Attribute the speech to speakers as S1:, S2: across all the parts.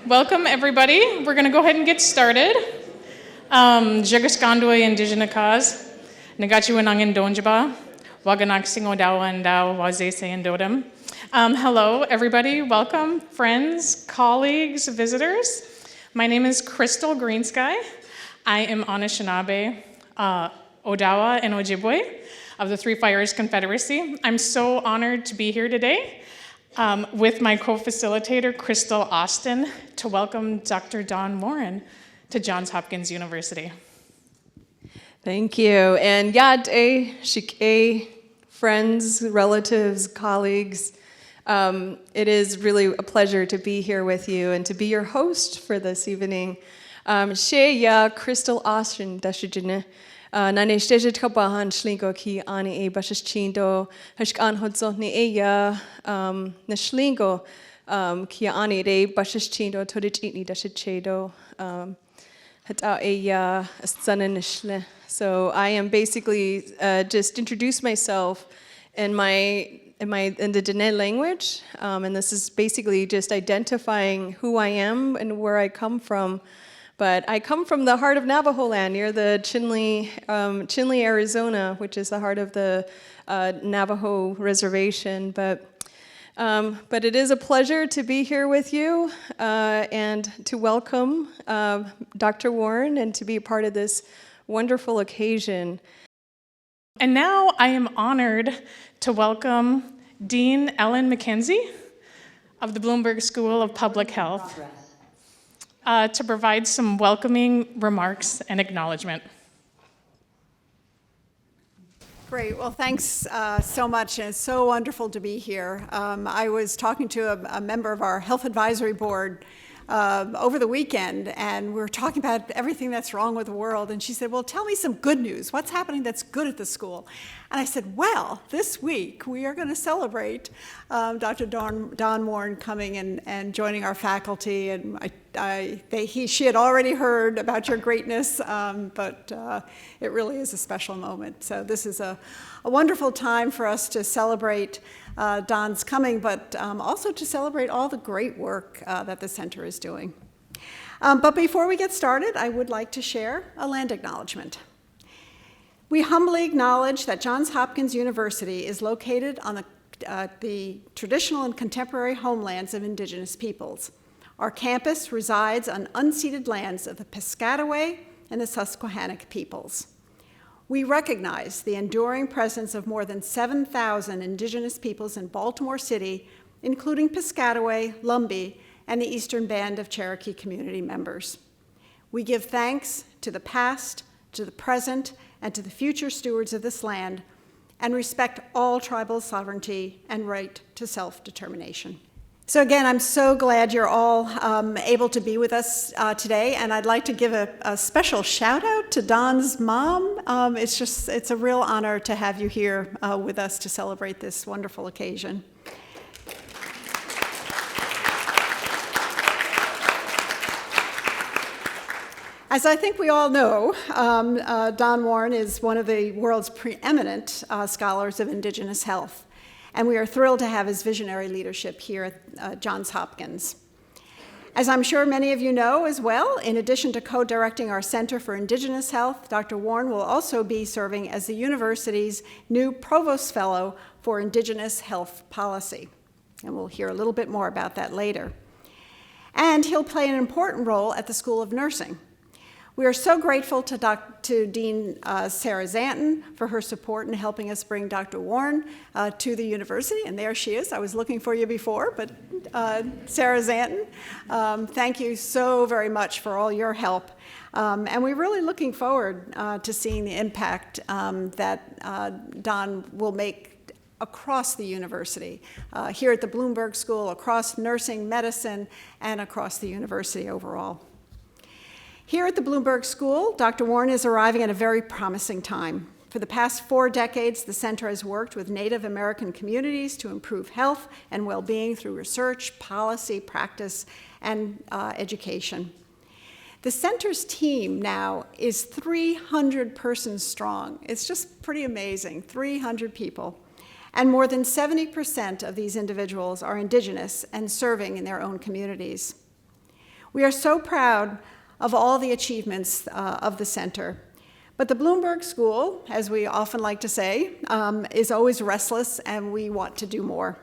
S1: Welcome, everybody. We're going to go ahead and get started. Jagaskandoy Indigenous cause. Nagachiwanangin donjaba. Waganak singodawa and dao wazese and dodem. Hello, everybody. Welcome, friends, colleagues, visitors. My name is Crystal Greensky. I am Anishinaabe, Odawa, and Ojibwe of the Three Fires Confederacy. I'm so honored to be here today with my co-facilitator, Crystal Austin, to welcome Dr. Dawn Warne to Johns Hopkins University.
S2: Thank you. And Yad Shike, friends, relatives, colleagues, it is really a pleasure to be here with you and to be your host for this evening. She ya Crystal Austin dashijine. Nane shteje tkabahan shlingo ki ani e bashes chindo hashkan hodzo ni e ya na shlingo ki ani re bashes chindo todich itni dashichedo hata e ya sanan. So I am basically just introduce myself in the Dene language, and this is basically just identifying who I am and where I come from. But I come from the heart of Navajo land, near the Chinle, Arizona, which is the heart of the Navajo reservation. But it is a pleasure to be here with you and to welcome Dr. Warne and to be a part of this wonderful occasion.
S1: And now I am honored to welcome Dean Ellen McKenzie of the Bloomberg School of Public Health to provide some welcoming remarks and acknowledgement.
S3: Great. Well, thanks so much. And it's so wonderful to be here. I was talking to a member of our health advisory board over the weekend, and we were talking about everything that's wrong with the world. And she said, well, tell me some good news. What's happening that's good at the school? And I said, well, this week we are going to celebrate Dr. Dawn Warne coming and joining our faculty. And she had already heard about your greatness, but it really is a special moment. So this is a wonderful time for us to celebrate Dawn's coming, but also to celebrate all the great work that the center is doing. But before we get started, I would like to share a land acknowledgement. We humbly acknowledge that Johns Hopkins University is located on the traditional and contemporary homelands of Indigenous peoples. Our campus resides on unceded lands of the Piscataway and the Susquehannock peoples. We recognize the enduring presence of more than 7,000 Indigenous peoples in Baltimore City, including Piscataway, Lumbee, and the Eastern Band of Cherokee community members. We give thanks to the past, to the present, and to the future stewards of this land, and respect all tribal sovereignty and right to self-determination. So again, I'm so glad you're all able to be with us today, and I'd like to give a special shout out to Dawn's mom. It's a real honor to have you here with us to celebrate this wonderful occasion. As I think we all know, Dawn Warne is one of the world's preeminent scholars of Indigenous health. And we are thrilled to have his visionary leadership here at Johns Hopkins. As I'm sure many of you know as well, in addition to co-directing our Center for Indigenous Health, Dr. Warne will also be serving as the university's new Provost Fellow for Indigenous Health Policy. And we'll hear a little bit more about that later. And he'll play an important role at the School of Nursing. We are so grateful to Dean Sarah Zanton for her support in helping us bring Dr. Warne to the university, and there she is. I was looking for you before, but Sarah Zanton, thank you so very much for all your help. And we're really looking forward to seeing the impact that Dawn will make across the university, here at the Bloomberg School, across nursing, medicine, and across the university overall. Here at the Bloomberg School, Dr. Warne is arriving at a very promising time. For the past 4 decades, the center has worked with Native American communities to improve health and well-being through research, policy, practice, and education. The center's team now is 300 persons strong. It's just pretty amazing, 300 people. And more than 70% of these individuals are Indigenous and serving in their own communities. We are so proud of all the achievements of the center. But the Bloomberg School, as we often like to say, is always restless, and we want to do more.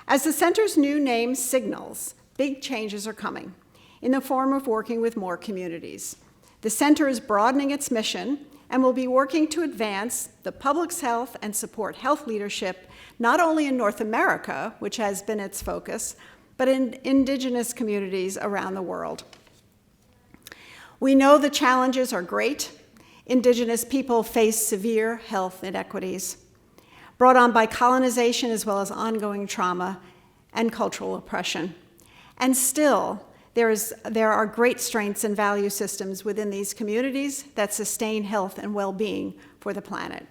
S3: As the center's new name signals, big changes are coming in the form of working with more communities. The center is broadening its mission and will be working to advance the public's health and support health leadership, not only in North America, which has been its focus, but in Indigenous communities around the world. We know the challenges are great. Indigenous people face severe health inequities, brought on by colonization as well as ongoing trauma and cultural oppression. And still, there are great strengths and value systems within these communities that sustain health and well-being for the planet.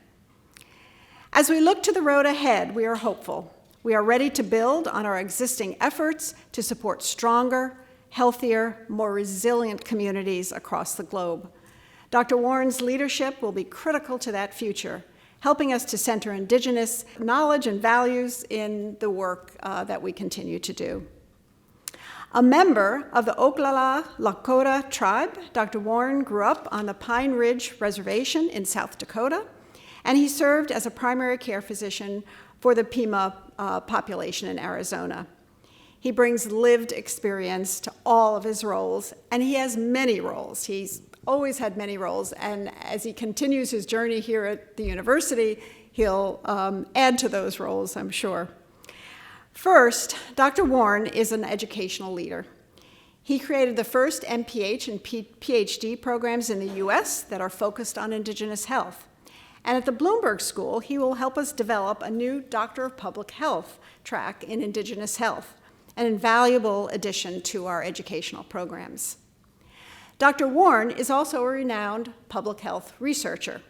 S3: As we look to the road ahead, we are hopeful. We are ready to build on our existing efforts to support stronger, healthier, more resilient communities across the globe. Dr. Warne's leadership will be critical to that future, helping us to center Indigenous knowledge and values in the work that we continue to do. A member of the Oglala Lakota tribe, Dr. Warne grew up on the Pine Ridge Reservation in South Dakota, and he served as a primary care physician for the Pima population in Arizona. He brings lived experience to all of his roles, and he has many roles. He's always had many roles, and as he continues his journey here at the university, he'll add to those roles, I'm sure. First, Dr. Warne is an educational leader. He created the first MPH and PhD programs in the US that are focused on Indigenous health. And at the Bloomberg School, he will help us develop a new Doctor of Public Health track in Indigenous health, an invaluable addition to our educational programs. Dr. Warne is also a renowned public health researcher.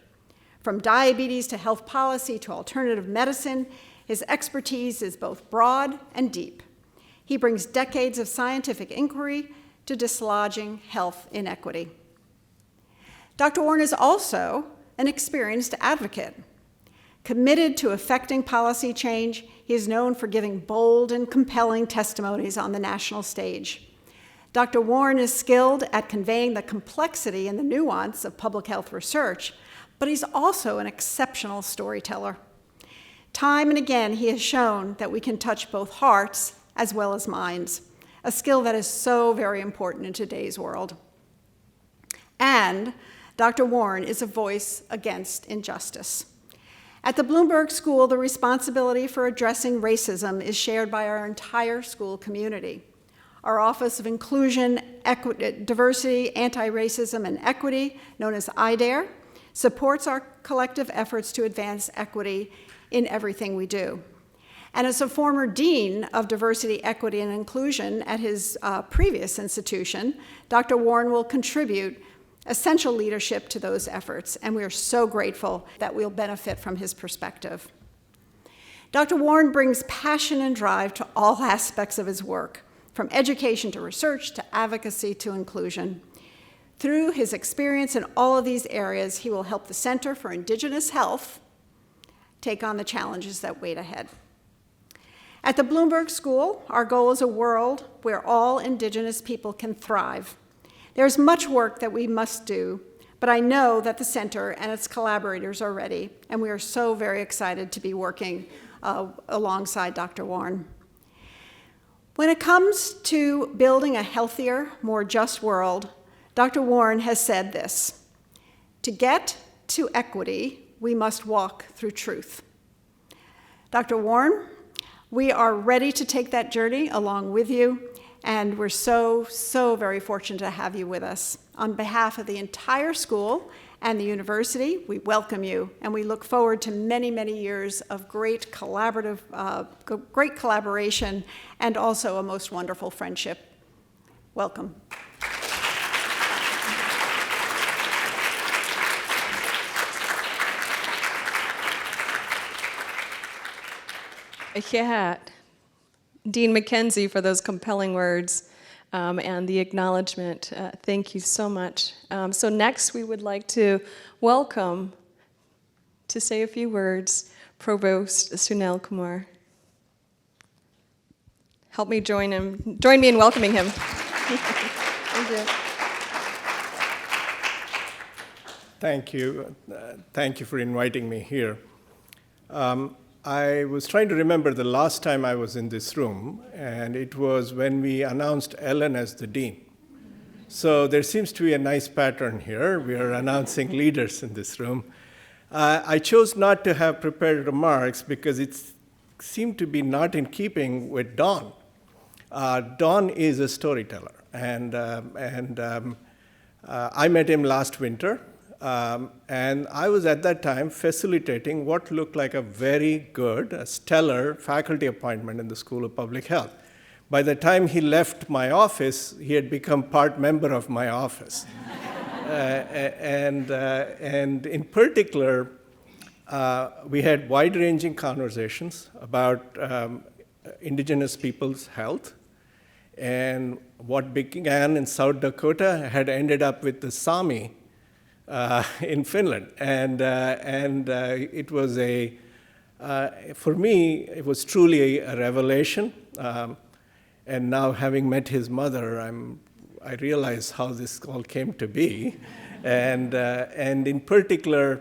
S3: From diabetes to health policy to alternative medicine, his expertise is both broad and deep. He brings decades of scientific inquiry to dislodging health inequity. Dr. Warne is also an experienced advocate. Committed to effecting policy change, he is known for giving bold and compelling testimonies on the national stage. Dr. Warne is skilled at conveying the complexity and the nuance of public health research, but he's also an exceptional storyteller. Time and again, he has shown that we can touch both hearts as well as minds, a skill that is so very important in today's world. And Dr. Warne is a voice against injustice. At the Bloomberg School, the responsibility for addressing racism is shared by our entire school community. Our Office of Inclusion, Diversity, Anti-Racism, and Equity, known as IDARE, supports our collective efforts to advance equity in everything we do. And as a former dean of diversity, equity, and inclusion at his previous institution, Dr. Warne will contribute essential leadership to those efforts, and we are so grateful that we'll benefit from his perspective. Dr. Warne brings passion and drive to all aspects of his work, from education to research to advocacy to inclusion. Through his experience in all of these areas, he will help the Center for Indigenous Health take on the challenges that wait ahead. At the Bloomberg School, our goal is a world where all Indigenous people can thrive. There's much work that we must do, but I know that the center and its collaborators are ready, and we are so very excited to be working alongside Dr. Warne. When it comes to building a healthier, more just world, Dr. Warne has said this: to get to equity, we must walk through truth. Dr. Warne, we are ready to take that journey along with you, and we're so very fortunate to have you with us. On behalf of the entire school and the university, we welcome you, and we look forward to many, many years of great collaboration, and also a most wonderful friendship. Welcome.
S2: Yeah, Dean McKenzie for those compelling words and the acknowledgement. Thank you so much. So next we would like to welcome, to say a few words, Provost Sunil Kumar. Help me join me in welcoming him. Thank you.
S4: Thank you. Thank you for inviting me here. I was trying to remember the last time I was in this room, and it was when we announced Ellen as the dean. So there seems to be a nice pattern here. We are announcing leaders in this room. I chose not to have prepared remarks because it seemed to be not in keeping with Don. Don is a storyteller, and I met him last winter. And I was at that time facilitating what looked like a very good, a stellar faculty appointment in the School of Public Health. By the time he left my office, he had become part member of my office. And in particular, we had wide-ranging conversations about Indigenous people's health. And what began in South Dakota had ended up with the Sami in Finland, and it was for me, it was truly a revelation. And now, having met his mother, I realize how this all came to be. And in particular,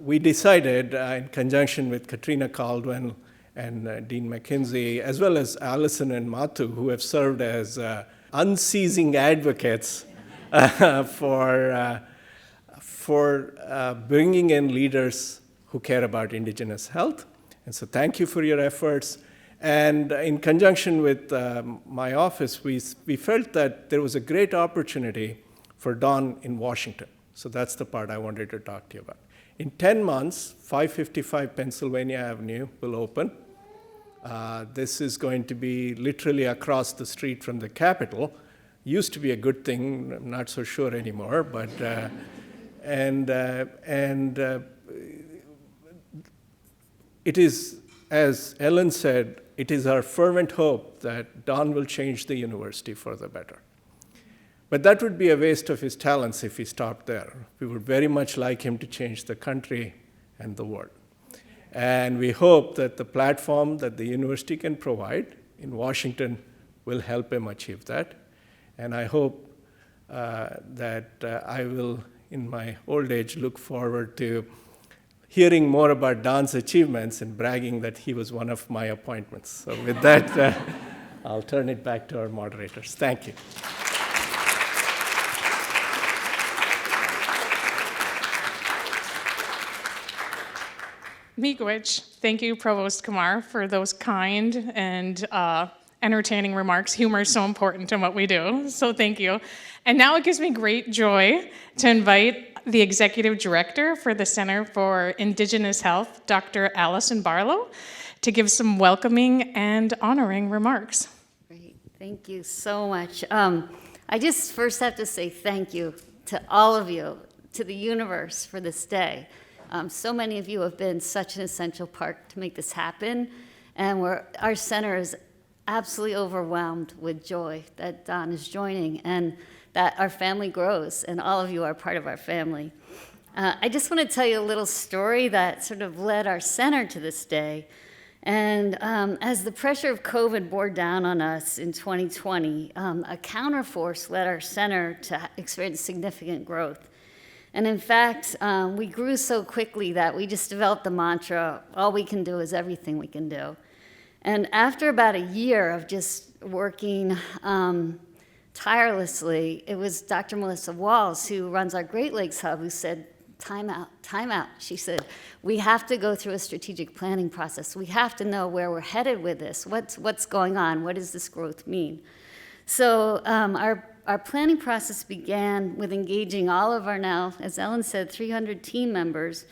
S4: we decided, in conjunction with Katrina Caldwell and Dean McKinsey, as well as Allison and Mathu, who have served as unceasing advocates for bringing in leaders who care about Indigenous health. And so thank you for your efforts. And in conjunction with my office, we felt that there was a great opportunity for Don in Washington. So that's the part I wanted to talk to you about. In 10 months, 555 Pennsylvania Avenue will open. This is going to be literally across the street from the Capitol. Used to be a good thing, I'm not so sure anymore, but it is, as Ellen said, it is our fervent hope that Don will change the university for the better. But that would be a waste of his talents if he stopped there. We would very much like him to change the country and the world. And we hope that the platform that the university can provide in Washington will help him achieve that. And I hope that I will, in my old age, look forward to hearing more about Don's achievements and bragging that he was one of my appointments. So with that, I'll turn it back to our moderators. Thank you.
S1: Miigwech. Thank you, Provost Kumar, for those kind and entertaining remarks. Humor is so important in what we do, so thank you. And now it gives me great joy to invite the Executive Director for the Center for Indigenous Health, Dr. Allison Barlow, to give some welcoming and honoring remarks.
S5: Great, thank you so much. I just first have to say thank you to all of you, to the universe for this day. So many of you have been such an essential part to make this happen, and our center is absolutely overwhelmed with joy that Don is joining and that our family grows, and all of you are part of our family. I just want to tell you a little story that sort of led our center to this day. And as the pressure of COVID bore down on us in 2020, a counterforce led our center to experience significant growth. And in fact, we grew so quickly that we just developed the mantra, all we can do is everything we can do. And after about a year of just working tirelessly, it was Dr. Melissa Walls, who runs our Great Lakes Hub, who said, time out, time out. She said, we have to go through a strategic planning process. We have to know where we're headed with this. What's going on? What does this growth mean? So our planning process began with engaging all of our now, as Ellen said, 300 team members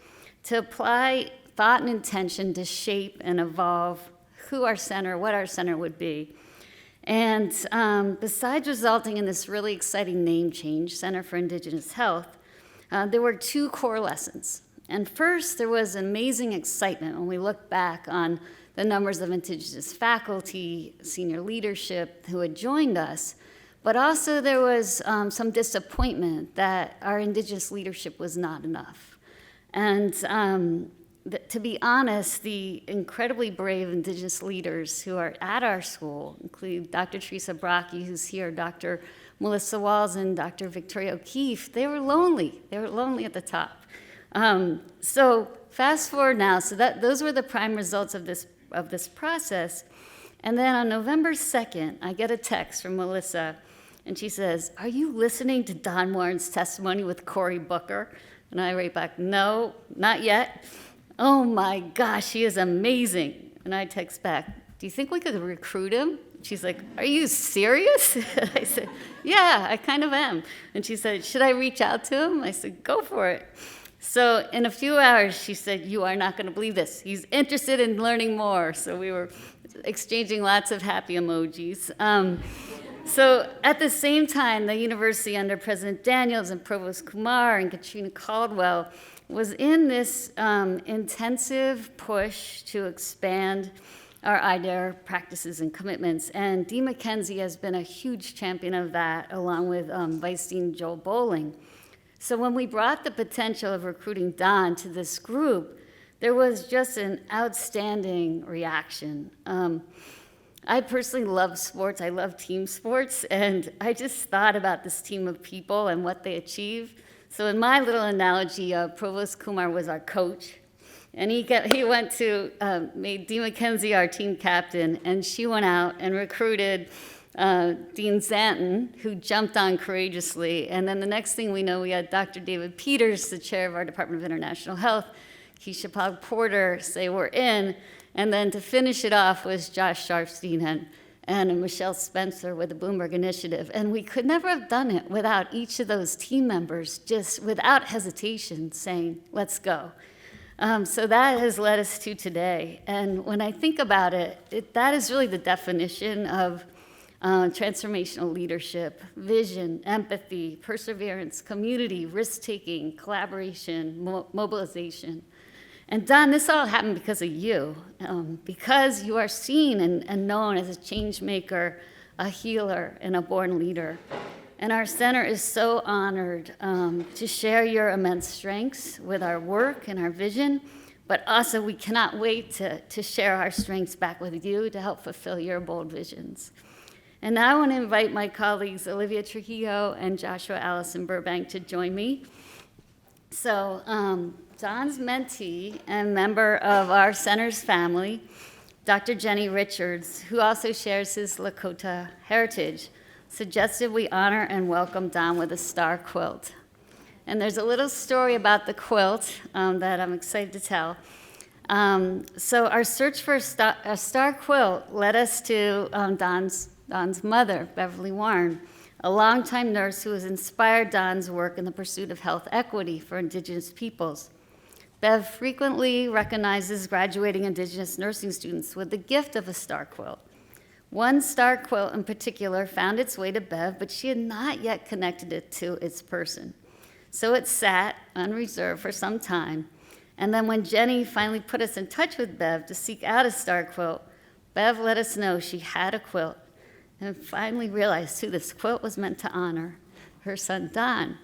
S5: to apply thought and intention to shape and evolve what our center would be. And besides resulting in this really exciting name change, Center for Indigenous Health, there were two core lessons. And first, there was amazing excitement when we look back on the numbers of Indigenous faculty, senior leadership who had joined us. But also there was some disappointment that our Indigenous leadership was not enough. And to be honest, the incredibly brave Indigenous leaders who are at our school, include Dr. Teresa Brockie, who's here, Dr. Melissa Walls and Dr. Victoria O'Keeffe, they were lonely. They were lonely at the top. So fast forward now, so those were the prime results of this process. And then on November 2nd, I get a text from Melissa, and she says, "Are you listening to Don Warren's testimony with Cory Booker?" And I write back, "No, not yet." "Oh my gosh, he is amazing." And I text back, "Do you think we could recruit him?" She's like, "Are you serious?" I said, "Yeah, I kind of am." And she said, "Should I reach out to him?" I said, "Go for it." So in a few hours, she said, "You are not going to believe this. He's interested in learning more." So we were exchanging lots of happy emojis. So at the same time, the university under President Daniels and Provost Kumar and Katrina Caldwell was in this intensive push to expand our IDARE practices and commitments. And Dee McKenzie has been a huge champion of that, along with Vice Dean Joel Bowling. So when we brought the potential of recruiting Don to this group, there was just an outstanding reaction. I personally love sports. I love team sports, and I just thought about this team of people and what they achieved. So in my little analogy, Provost Kumar was our coach, and he went to, made Dee McKenzie our team captain, and she went out and recruited Dean Zanton, who jumped on courageously. And then the next thing we know, we had Dr. David Peters, the chair of our Department of International Health, Keisha Pog-Porter say we're in. And then to finish it off was Josh Sharfstein and Michelle Spencer with the Bloomberg Initiative. And we could never have done it without each of those team members, just without hesitation, saying, "Let's go." So that has led us to today. And when I think about it, that is really the definition of transformational leadership: vision, empathy, perseverance, community, risk-taking, collaboration, mobilization. And Don, this all happened because of you, because you are seen and known as a change maker, a healer, and a born leader. And our center is so honored to share your immense strengths with our work and our vision, but also we cannot wait to share our strengths back with you to help fulfill your bold visions. And now I want to invite my colleagues Olivia Trujillo and Joshua Allison Burbank to join me. So Don's mentee and member of our center's family, Dr. Jenny Richards, who also shares his Lakota heritage, suggested we honor and welcome Don with a star quilt. And there's a little story about the quilt that I'm excited to tell. So our search for a star quilt led us to Don's mother, Beverly Warne, a longtime nurse who has inspired Don's work in the pursuit of health equity for Indigenous peoples. Bev frequently recognizes graduating Indigenous nursing students with the gift of a star quilt. One star quilt in particular found its way to Bev, but she had not yet connected it to its person. So it sat unreserved for some time. And then when Jenny finally put us in touch with Bev to seek out a star quilt, Bev let us know she had a quilt and finally realized who this quilt was meant to honor, her son Don.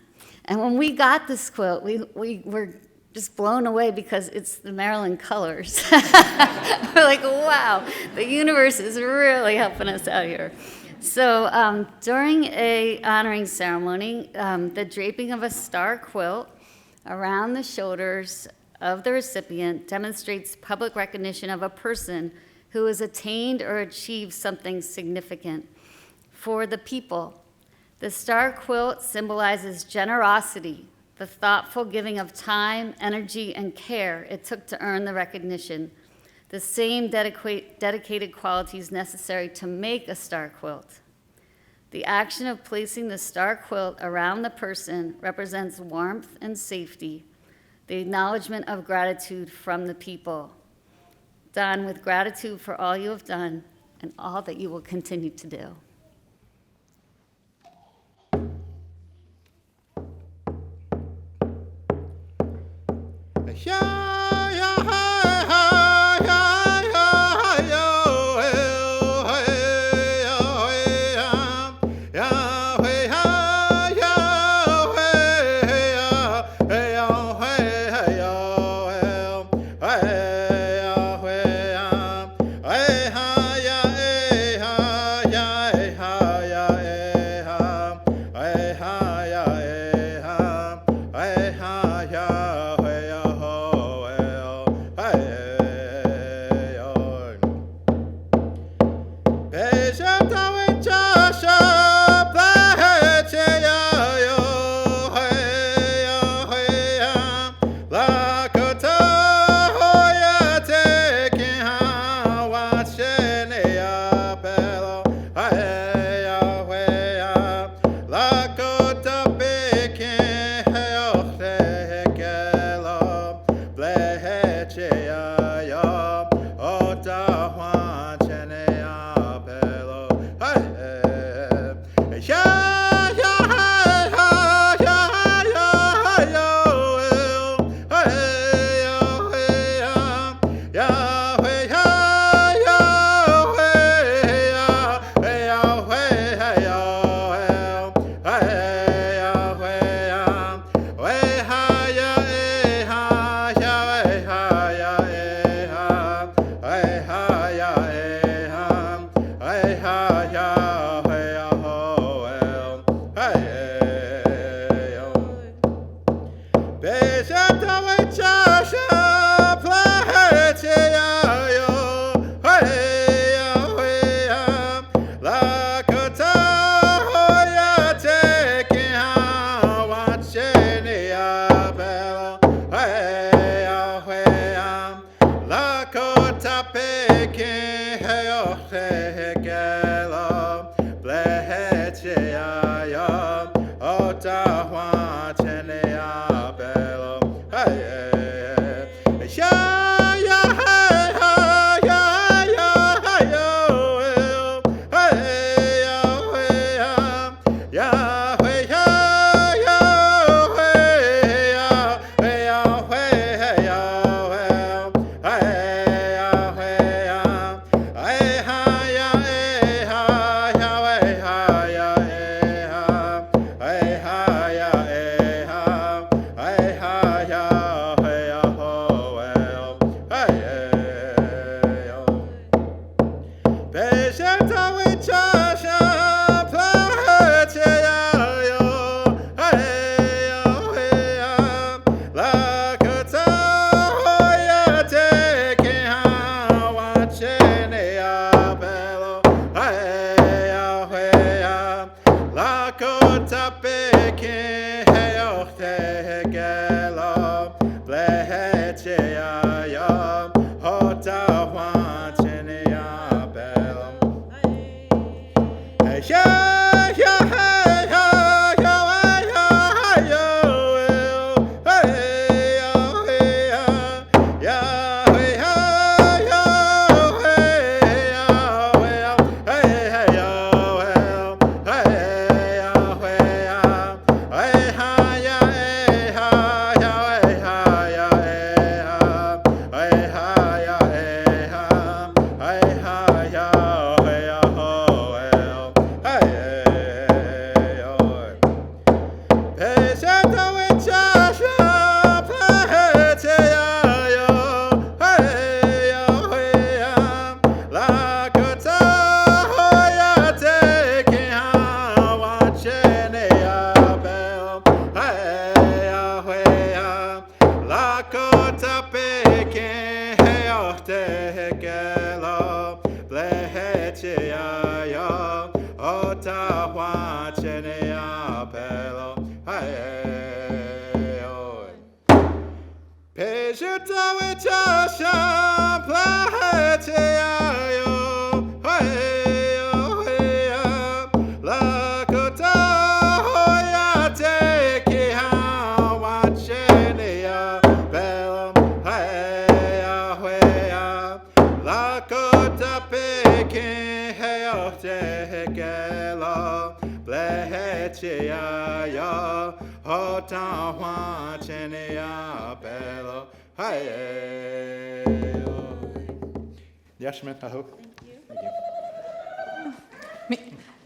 S5: And when we got this quilt, we were just blown away because it's the Maryland colors. We're like, wow, the universe is really helping us out here. So during a honoring ceremony, the draping of a star quilt around the shoulders of the recipient demonstrates public recognition of a person who has attained or achieved something significant for the people. The star quilt symbolizes generosity, the thoughtful giving of time, energy, and care it took to earn the recognition, the same dedicated qualities necessary to make a star quilt. The action of placing the star quilt around the person represents warmth and safety, the acknowledgement of gratitude from the people. Don, with gratitude for all you have done and all that you will continue to do.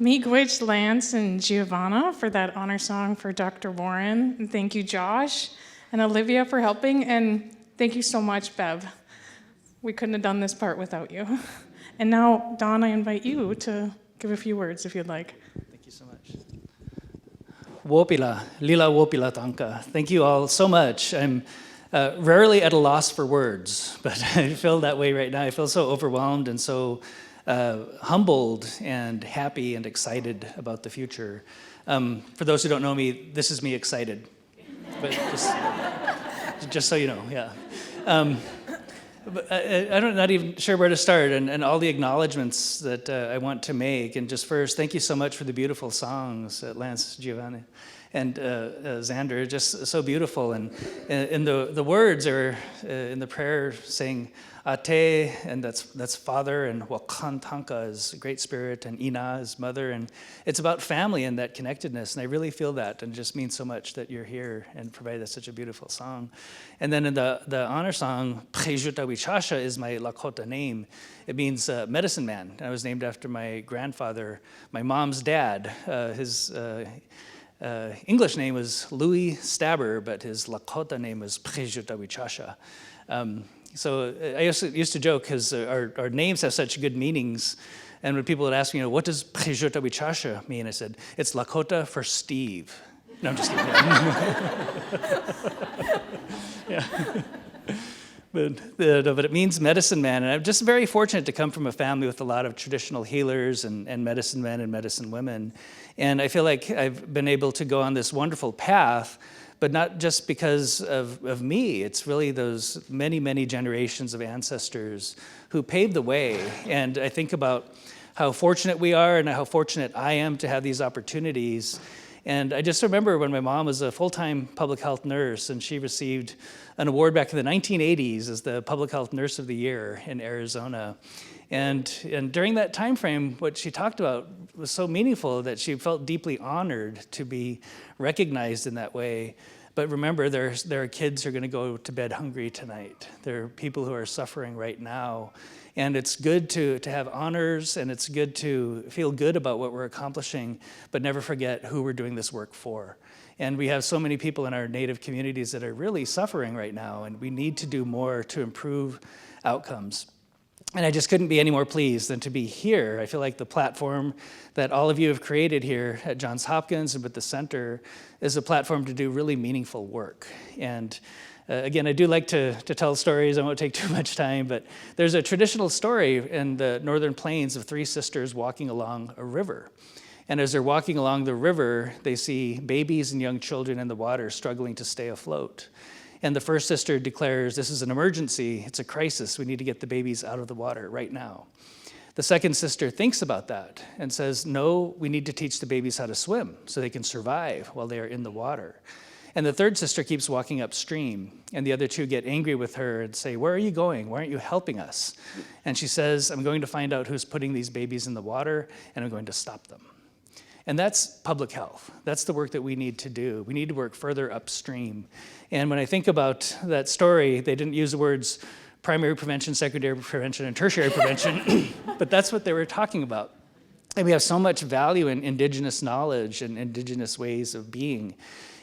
S1: Miigwech, Lance, and Giovanna for that honor song for Dr. Warren. And thank you, Josh and Olivia, for helping. And thank you so much, Bev. We couldn't have done this part without you. And now, Don, I invite you to give a few words if you'd like.
S6: Thank you so much. Wopila, lila wopila tanka. Thank you all so much. I'm rarely at a loss for words, but I feel that way right now. I feel so overwhelmed and so humbled and happy and excited about the future. For those who don't know me, this is me excited, but just so you know, yeah. But I'm not even sure where to start, and all the acknowledgments that I want to make. And just first, thank you so much for the beautiful songs, Lance, Giovanni. and Xander, just so beautiful. And the words are in the prayer saying Ate, and that's father, and Wakan Tanka is great spirit, and Ina is mother, and it's about family and that connectedness. And I really feel that, and it just means so much that you're here and provided such a beautiful song. And then in the honor song, Prejuta Wichasha is my Lakota name. It means medicine man. I was named after my grandfather, my mom's dad. His English name was Louis Stabber, but his Lakota name was Prejuta Wichasha. So I used to joke because our names have such good meanings. And when people would ask me, what does Prejuta Wichasha mean? I said, it's Lakota for Steve. No, I'm just kidding. Yeah. But it means medicine man. And I'm just very fortunate to come from a family with a lot of traditional healers and medicine men and medicine women. And I feel like I've been able to go on this wonderful path, but not just because of me. It's really those many, many generations of ancestors who paved the way. And I think about how fortunate we are and how fortunate I am to have these opportunities. And I just remember when my mom was a full-time public health nurse, and she received an award back in the 1980s as the Public Health Nurse of the Year in Arizona. And during that time frame, what she talked about was so meaningful that she felt deeply honored to be recognized in that way. But remember, there are kids who are going to go to bed hungry tonight. There are people who are suffering right now. And it's good to have honors, and it's good to feel good about what we're accomplishing, but never forget who we're doing this work for. And we have so many people in our Native communities that are really suffering right now, and we need to do more to improve outcomes. And I just couldn't be any more pleased than to be here. I feel like the platform that all of you have created here at Johns Hopkins and with the center is a platform to do really meaningful work. And again, I do like to tell stories. I won't take too much time, but there's a traditional story in the Northern Plains of three sisters walking along a river. And as they're walking along the river, they see babies and young children in the water struggling to stay afloat. And the first sister declares, this is an emergency, it's a crisis, we need to get the babies out of the water right now. The second sister thinks about that and says, no, we need to teach the babies how to swim so they can survive while they are in the water. And the third sister keeps walking upstream, and the other two get angry with her and say, where are you going? Why aren't you helping us? And she says, I'm going to find out who's putting these babies in the water, and I'm going to stop them. And that's public health. That's the work that we need to do. We need to work further upstream. And when I think about that story, they didn't use the words primary prevention, secondary prevention, and tertiary prevention, but that's what they were talking about. And we have so much value in Indigenous knowledge and Indigenous ways of being.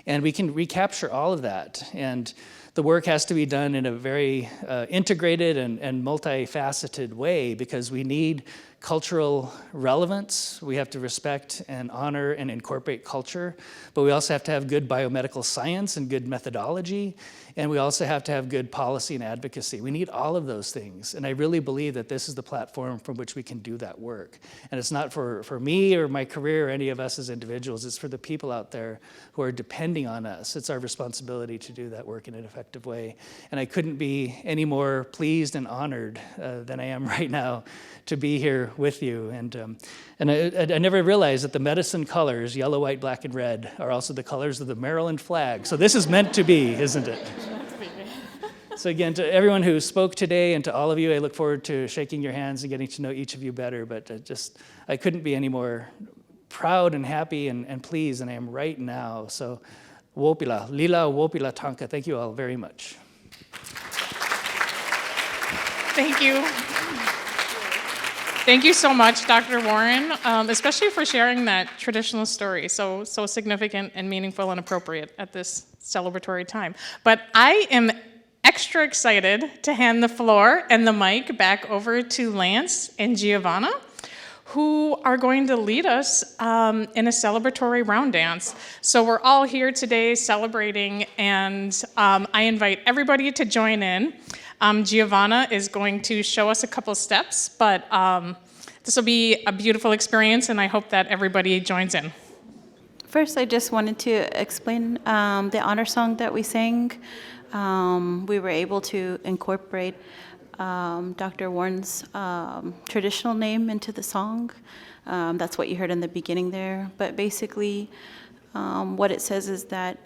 S6: And we can recapture all of that. And the work has to be done in a very integrated and multifaceted way, because we need cultural relevance. We have to respect and honor and incorporate culture, but we also have to have good biomedical science and good methodology, and we also have to have good policy and advocacy. We need all of those things, and I really believe that this is the platform from which we can do that work. And it's not for me or my career or any of us as individuals, it's for the people out there who are depending on us. It's our responsibility to do that work in an effective way. And I couldn't be any more pleased and honored than I am right now to be here with you. And I never realized that the medicine colors, yellow, white, black, and red, are also the colors of the Maryland flag. So this is meant to be, isn't it? So again, to everyone who spoke today and to all of you, I look forward to shaking your hands and getting to know each of you better. But I couldn't be any more proud and happy and pleased than I am right now. So wopila, lila wopila tanka. Thank you all very much.
S1: Thank you. Thank you so much, Dr. Warren, especially for sharing that traditional story, so significant and meaningful and appropriate at this celebratory time. But I am extra excited to hand the floor and the mic back over to Lance and Giovanna, who are going to lead us in a celebratory round dance. So we're all here today celebrating, and I invite everybody to join in. Giovanna is going to show us a couple steps, but this will be a beautiful experience, and I hope that everybody joins in.
S7: First, I just wanted to explain the honor song that we sang. We were able to incorporate Dr. Warne's traditional name into the song. That's what you heard in the beginning there. But basically, what it says is that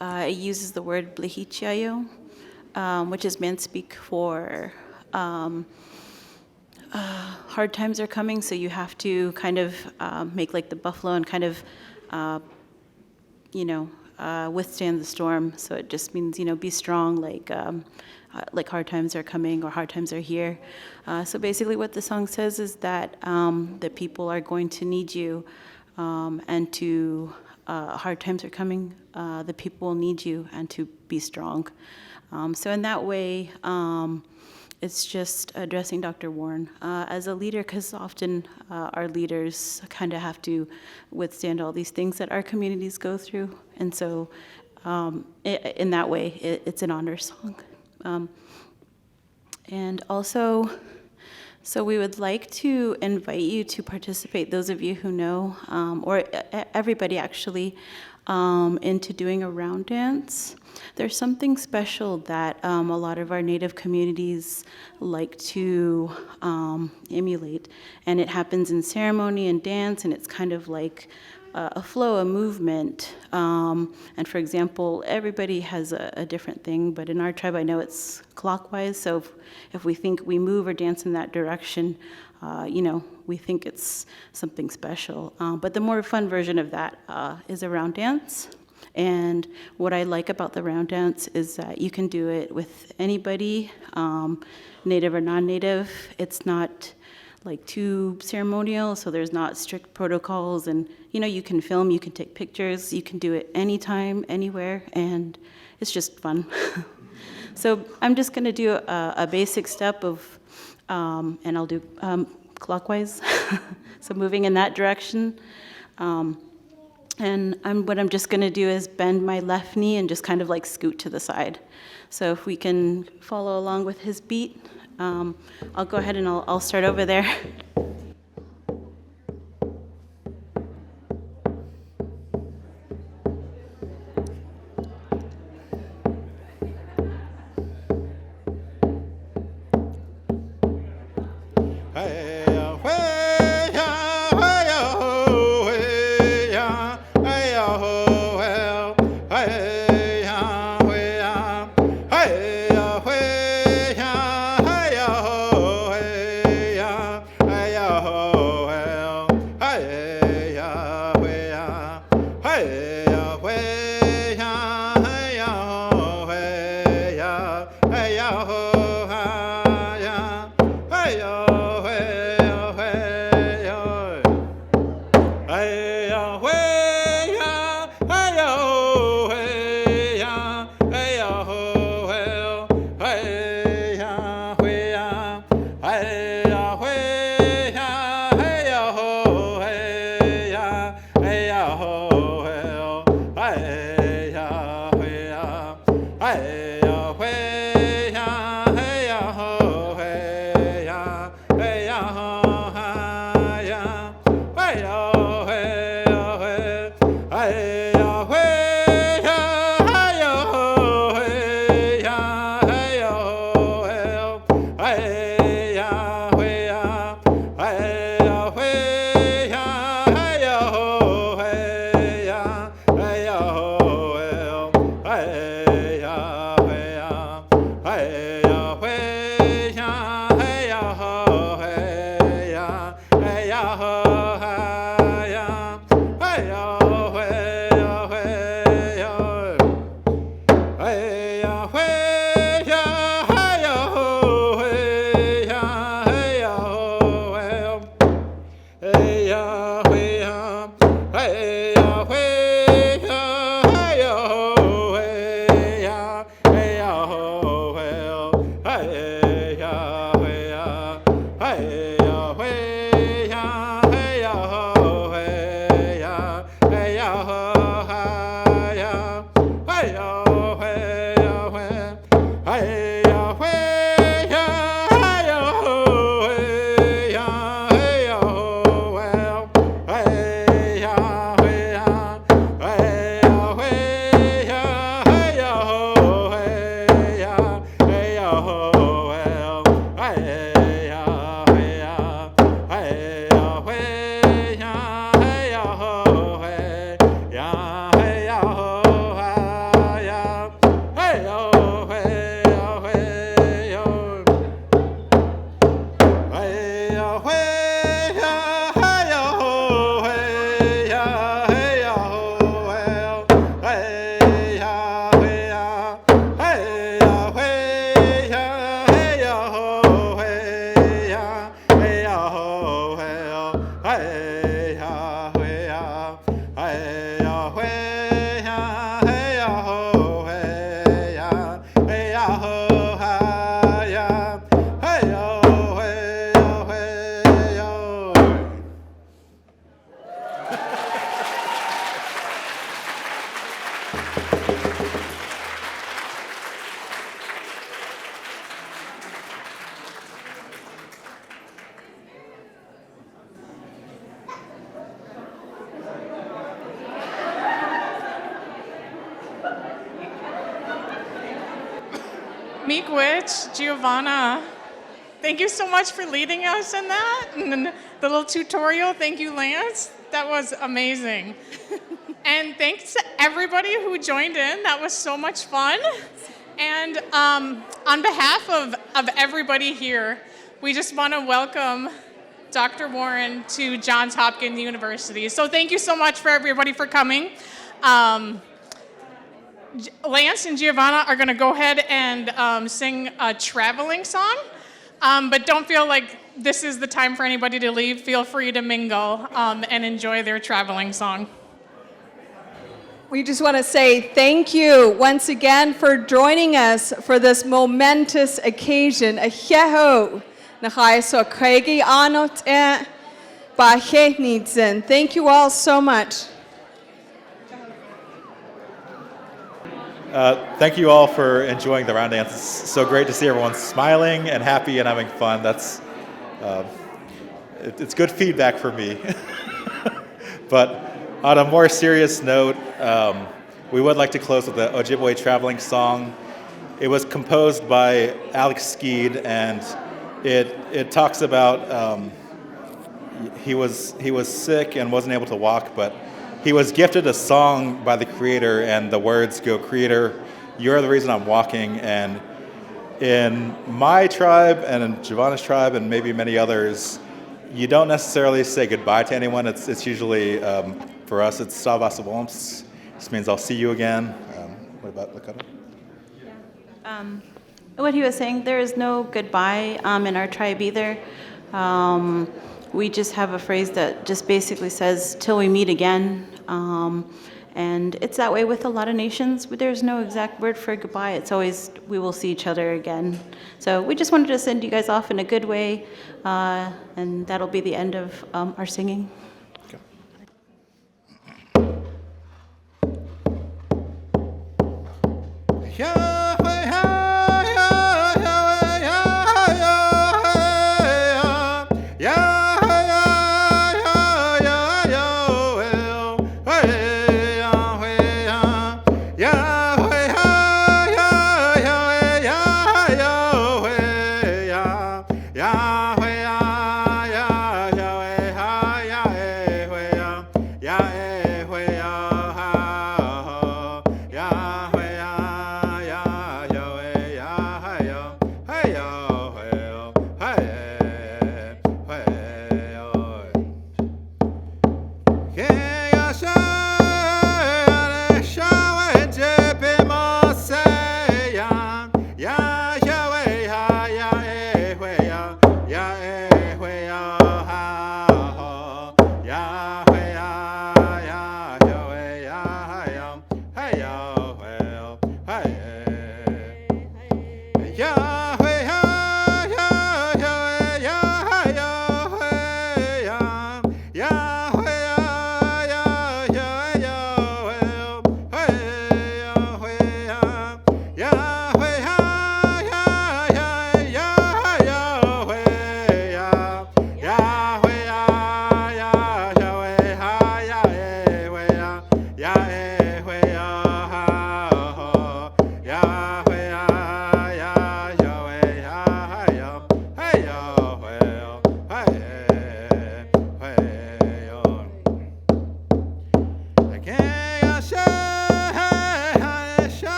S7: it uses the word blehichiayo, which is speak for hard times are coming, so you have to kind of make like the buffalo and kind of, withstand the storm. So it just means, be strong, like hard times are coming or hard times are here. So basically what the song says is that the people are going to need you, and to hard times are coming, the people will need you and to be strong. So in that way, it's just addressing Dr. Warne as a leader, because often our leaders kind of have to withstand all these things that our communities go through. And so in that way, it's an honor song. And also, so we would like to invite you to participate, those of you who know, or everybody actually, into doing a round dance. There's something special that a lot of our Native communities like to emulate, and it happens in ceremony and dance, and it's kind of like a flow, a movement. And for example, everybody has a different thing, but in our tribe, I know it's clockwise. So if we think we move or dance in that direction, we think it's something special. But the more fun version of that is a round dance. And what I like about the round dance is that you can do it with anybody, native or non-native. It's not like too ceremonial, so there's not strict protocols, and you can film, you can take pictures, you can do it anytime, anywhere, and it's just fun. So I'm just gonna do a basic step of, and I'll do clockwise, so moving in that direction. And what I'm just gonna do is bend my left knee and just kind of like scoot to the side. So if we can follow along with his beat, I'll go ahead and I'll start over there.
S1: Meekwich, Giovanna, thank you so much for leading us in that. And then the little tutorial, thank you, Lance. That was amazing. And thanks to everybody who joined in. That was so much fun. And on behalf of everybody here, we just want to welcome Dr. Warne to Johns Hopkins University. So thank you so much for everybody for coming. Lance and Giovanna are going to go ahead and sing a traveling song, but don't feel like this is the time for anybody to leave. Feel free to mingle and enjoy their traveling song.
S2: We just want to say thank you once again for joining us for this momentous occasion. Thank you all so much.
S8: Thank you all for enjoying the round dance. It's so great to see everyone smiling and happy and having fun. That's it's good feedback for me. But on a more serious note, we would like to close with the Ojibwe traveling song. It was composed by Alex Skeed, and it talks about he was sick and wasn't able to walk, but he was gifted a song by the Creator, and the words go, "Creator, you're the reason I'm walking." And in my tribe and in Giovanna's tribe and maybe many others, you don't necessarily say goodbye to anyone. It's usually, for us, it's Savasavomps. This means I'll see you again. What about Lakota?
S7: What he was saying, there is no goodbye in our tribe either. We just have a phrase that just basically says, "Till we meet again." And it's that way with a lot of nations. But there's no exact word for goodbye. It's always, we will see each other again. So we just wanted to send you guys off in a good way. And that'll be the end of our singing.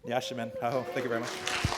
S8: Yashiman. Oh, thank you very much.